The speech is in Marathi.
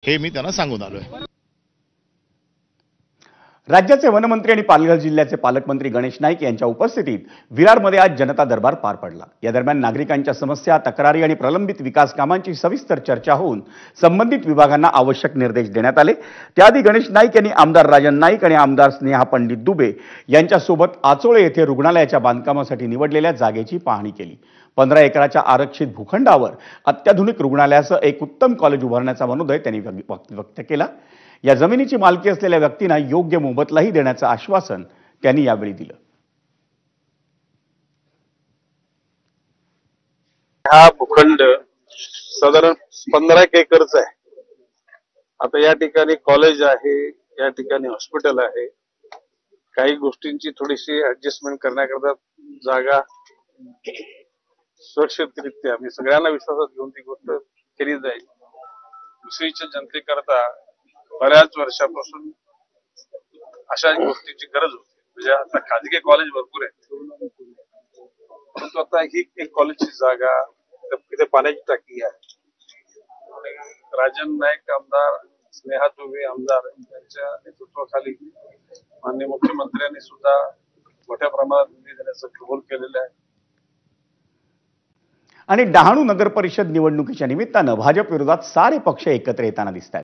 हे मी त्यांना सांगून आलोय। राज्याचे वनमंत्री आणि पालघर जिल्ह्याचे पालकमंत्री गणेश नाईक यांच्या उपस्थितीत विरारमध्ये आज जनता दरबार पार पडला। या दरम्यान नागरिकांच्या समस्या, तक्रारी आणि प्रलंबित विकास कामांची सविस्तर चर्चा होऊन संबंधित विभागांना आवश्यक निर्देश देण्यात आले। त्याआधी गणेश नाईक यांनी आमदार राजन नाईक आणि आमदार स्नेहा पंडित दुबे यांच्यासोबत आचोळे येथे रुग्णालयाच्या बांधकामासाठी निवडलेल्या जागेची पाहणी केली। 15 एकराच्या आरक्षित भूखंडावर अत्याधुनिक रुग्णालयासह एक उत्तम कॉलेज उभारण्याचा मनोदय त्यांनी व्यक्त केला। या जमिनीची मालकी असलेल्या व्यक्तींना योग्य मोबदलाही देण्याचं आश्वासन त्यांनी यावेळी दिलं। हा भूखंड साधारण 15 एकरचा आहे। आता या ठिकाणी कॉलेज आहे, या ठिकाणी हॉस्पिटल आहे। काही गोष्टींची थोडीशी ऍडजस्टमेंट करण्याकरता जागा सुरक्षितरित्या मी सगळ्यांना विश्वासात घेऊन ती गोष्ट केली जाईल। दुसरीच्या जनतेकरता बऱ्याच वर्षापासून अशा गोष्टीची गरज होती। म्हणजे आता खाजगी कॉलेज भरपूर आहेत, परंतु आता ही एक कॉलेजची जागा, इथे पाण्याची टाकी आहे। राजन नाईक आमदार, स्नेहा दुबे आमदार यांच्या नेतृत्वाखाली माननीय मुख्यमंत्र्यांनी सुद्धा मोठ्या प्रमाणात निधी देण्याचं कबूल केलेलं आहे। आणि डहाणू नगर परिषद निवडणुकीच्या निमित्तानं भाजप विरोधात सारे पक्ष एकत्र येताना दिसतात।